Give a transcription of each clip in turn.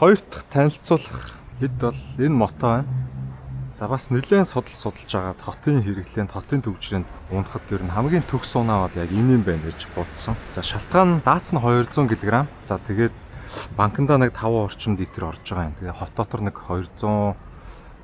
хоёр дахь танилцуулах хэд бол энэ мото байна. За бас нэлээд судалж байгаа хотын хэрэглээнд, хотын төвчрөнд унахад ер нь хамгийн төгс унаа бол яг энэ юм байна гэж бодсон. За шалтгаан дац нь 200 кг. За тэгээд банкнда нэг 5 орчим литр орж байгаа юм. Тэгээ хот дотор нэг 280,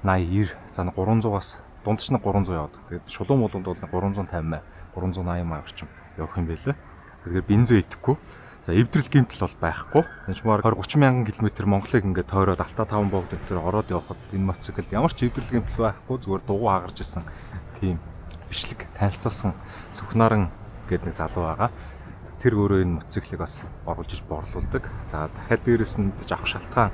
90, за 300-аас дундч нь 300 яваад. Тэгээд шулуун молонд бол 350, 380 орчим явах юм байлээ. Тэгэхээр бензин идэхгүй. За эвдрэл гэмтэл бол байхгүй. Энд чимээр 20-30 мянган км Монголыг ингээд тойроод Алта 5 богд дээр ороод явхад энэ мотоциклд ямар ч эвдрэл гэмтэл байхгүй, зүгээр дугуй хагарж исэн тийм бичлэг танилцуулсан Сүхнаран гэдэг нэг залуу байгаа. Тэр өөрөө энэ мотоциклыг бас оруулж иж борлуулдаг. За дахиад дээрэс нь авах шалтгаан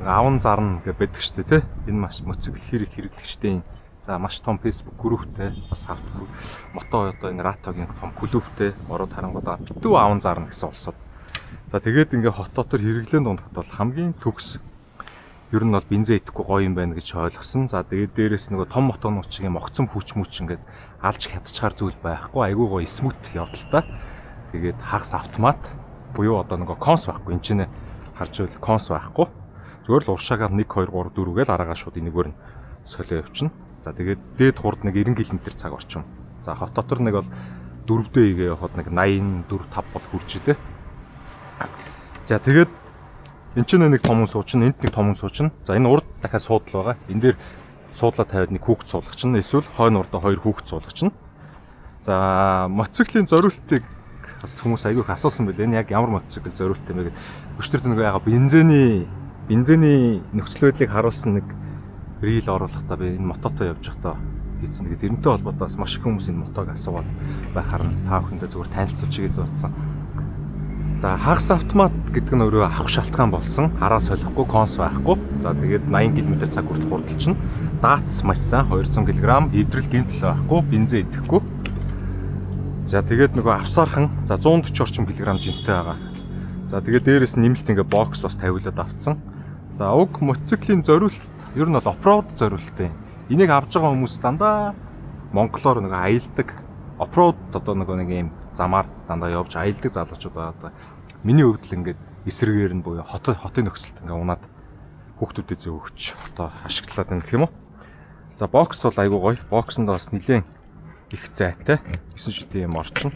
аван зарна гэж байдаг шүү дээ, тэ. Энэ маш мотоцикл хэрэглэгчтэй. За маш том Facebook групптэй бас автгүй мото одоо энэ Ратогийн том клубтэй ороод харангуудаа битүү аван зарна гэсэн улсууд. За тэгээд ингээ хот дотор хэрэглээнд унахад бол хамгийн төгс ер нь бол бензин идэхгүй гоё юм байна гэж ойлгосон. За тэгээд дээрэс нөгөө том мотонууд шиг юм огцом хүч мүч ингээд алж хятчихар зүйл байхгүй. Айгүй гоё смут явдалтай. Тэгээд хагас автомат буюу одоо нөгөө конс байхгүй. Энд чинь харж байвал конс байхгүй. Зүгээр л уршаагаар 1 2 3 4 гээл араагаа шууд энэгээр нь солио явчихна. За тэгээд дээд хурд нэг 90 км цаг орчим. За хот дотор нэг бол 4-дээ игээ явахад нэг 84 5 бол хүрчилээ. За тэгээд энэ ч нэг том хүн суучна, энд нэг том хүн суучна. За энэ урд дахиад суудлал байгаа. Энэ дээр суудлаа тавиад нэг хүүхэд суулгачна. Эсвэл хойно урдаа 2 хүүхэд суулгачна. За мотоциклийн зориултыг бас хүмүүс аягүй их асуусан байлээ. Энэ яг ямар мотоцикл зориулттай юм бэ гэдэг. Өчтөр нэг яга бензиний нөхцөл байдлыг харуулсан нэг рил оруулахдаа би энэ мототой явж байхдаа хийсэн. Тэгээд тэрнтэй холбоотой бас маш их хүмүүс энэ мотог асууад байхаар нь та бүхэндээ зүгээр танилцуулчих гэж бодсон. За хагас автомат гэдэг нь өөрөө авах шалтгаан болсон. Хараа солихгүй, конс байхгүй. За тэгээд 80 км цаг хүртэл хурдалчихна. Дац маш сайн 200 кг, эвдрэл гэмтэл байхгүй, бензин идэхгүй. За тэгээд нөгөө авсаархан за 140 орчим кг жинтэй байгаа. За тэгээд дээрэс нь нэмэлт ингээ бокс бас тавиулаад авцсан. За уг мотоциклийн зориулт ер нь бол оффроуд зориулттай. Энийг авж байгаа хүмүүс дандаа монголоор нэг аялдаг оффроуд одоо нэг юм замаар дандаа явж аялдаг залуучууд байгаа. Миний хувьд л ингээд эсрэгээр нь буюу хотын нөхцөлд ингээ унаад хүүхдүүдэд зөөгч одоо ашиглаад байна гэх юм уу. За бокс бол айгүй гоё. Боксонд бас нэлээд их зайтай 9 шидийн юм орчин.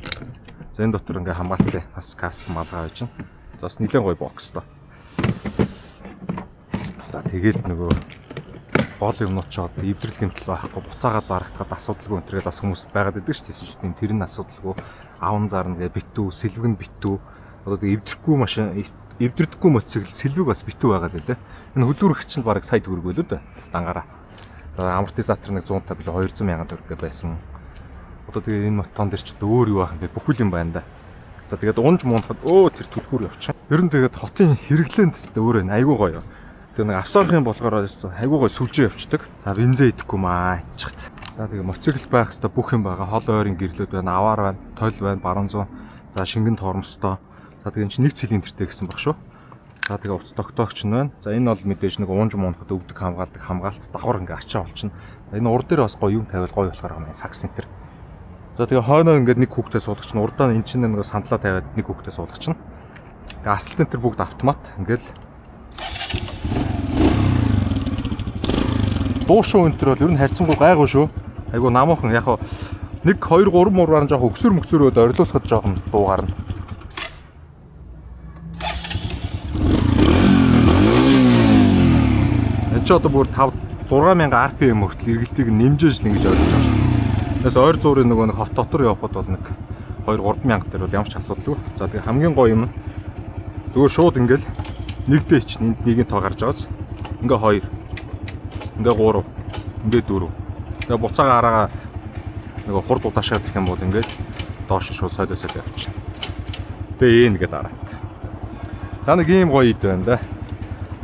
За энэ дотор ингээ хамгаалалттай бас каск малгай байж байна. За бас нэлээд гоё бокс тоо. За тэгээд нөгөө гол юмнууд ч одоо эвдрэл гэмтэл байхгүй, буцаага зарагдахад асуудалгүй өнтергээд бас хүмүүс байгаад байдаг шүү дээ. Тийм тэр нь асуудалгүй. Аван зарна гэ битүү, сэлвэг нь битүү. Одоо эвдрэхгүй машин, эвдэрдэггүй мотоцикл сэлвэг бас битүү байгаа л лээ. Энэ хөдөлгөгч нь бараг сая төгрөг байлоо да дангаараа. За амортизатор нэг 150 билүү 200 мянган төгрөг байсан. Одоо тэгээ энэ мотон дээр ч өөр юу байх юм бэ? Бүхэл юм байна да. За тэгээд унж муунахад тэр түлхүүр явчих. Ер нь тэгээд хотын хэрэглээнд тест өөр байна. Айгуу гоё. Тэгээ нэг авсаархын болохоор айгуу гой сүлжээ явцдаг. За бензин идэхгүй маа иччихт. За тэгээ мотоцикл байх хэвээр бүх юм байгаа. Хол ойрын гэрлүүд байна, аваар байна, тойл байна, баруун зүүн. За шингэн тормостой. За тэгээ энэ чинь нэг цилиндртэй гэсэн баг шүү. За тэгээ уц тогтоогч нь байна. За энэ бол мэдээж нэг уунж муунахад өвдөг хамгаалт давхар ингээ ачаа болчихно. Энэ урд дээр бас гоё юм тавиал гоё болохоор байгаа юм сакс центр. За тэгээ хойноо ингээ нэг хүүхдээ суулгач нь урдаа энэ чинь нэг сандлаа тавиад нэг хүүхдээ суулгач нь. Тэгээ асал центр бүгд автомат ингээл дуушуу өнтер бол ер нь харьцангуй гайгүй шүү. Айгу намуухан яг 1 2 3 мураар жоох өксөрөөд орилуулахад жоохон дуугарна. Энд ч одоо бүр 5 6000 RPM хүртэл эргэлтийг нэмжээж л ингэж ойлгож байгаа шүү. Тэгээс ойр зуурын нөгөө нэг хот дотор явхад бол нэг 2 3 мянга дээр бол ямар ч асуудалгүй. За тэгээ хамгийн гоё юм зүгээр шууд ингээл нэгдээ ичнэ. Энд нэгийн тоо гарч байгааз. Ингээ 2 ингээ 3, ингээ 4. Тэгээ буцаага араагаа нөгөө хурд удаашаад гэх юм бол ингээд доош шууд сойдосоод явчихна. Тэгээ ингээд дараад. За нэг ийм гоё ид байна да.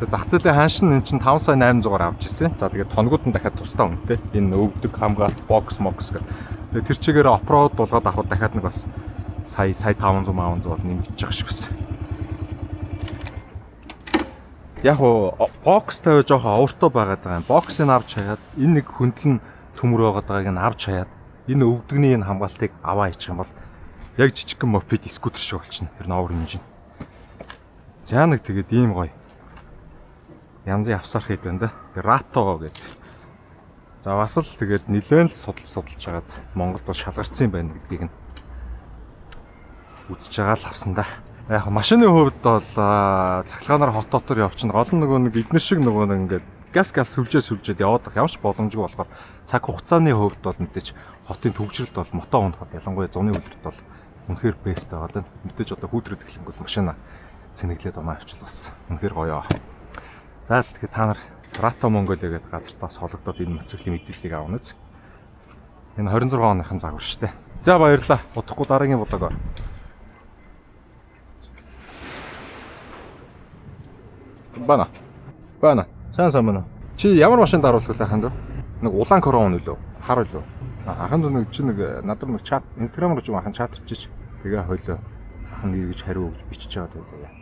Тэгээ зах зээлийн ханшин эн чинь 5 сая 800-аар авч ирсэн. За тэгээ тоногуд нь дахиад тусдаа үнэтэй. Энэ өвдөг хамгаалт бокс гэх. Тэгээ тэр чигээр оффроуд болгоод авах дахиад нэг бас сая 500 бол нэмэгдэж шиг байсан. Яг бокс тавиа жоохон овртой байгаад байгаа юм. Боксыг авч хаяад энэ нэг хөндлөн төмөр байгаад байгааг нь авч хаяад энэ өвдөгний энэ хамгаалтыг аваа хийчих юм бол яг жижигхэн мопед скутер шиг болчихно. Тэр нь овер инжин. За нэг тэгээд ийм гоё янзын авсарх хэд байна да. Рато гэдэг. За бас л тэгээд нэлээд л судалж хагаад Монголд бол шалгарсан юм байна гэдгийг нь үзэж байгаа л авсан да. Яг машины хувьд бол цахилгаанаар хот дотор явчихна. Гол нь нөгөө нэг эднэр шиг нөгөө нэг ингээд газ сүлжээд яваад ямар ч боломжгүй болохоор цаг хугацааны хувьд бол мэдээж хотын төвчрэлд бол мото унахад ялангуяа зуны үлрэлт бол үнэхээр бест байгаа даа. Мэдээж одоо хүүтрээд эхлэнгүүт машина цэнэглээд оноо авчил бас үнэхээр гоё. За тэгэхээр та нар Рато Монголиа гэдэг газартаас хологдоод энэ моциклийн мэдээллийг авна үз. Энэ 26 оныхын загвар шүү дээ. За баярлалаа. Удахгүй дараагийн влогоор. Бана. Сайн мөн. Чи ямар машинд харуулах вэ ханд? Нэг улаан корон үлээ. Хар үлээ. Аханд нэг чи нэг надад нэг чат Instagram руу ч анхан чат бичиж тэгээ хойлоо. Ахан нэг гэж хариу өгж бичиж байгаа гэдэг.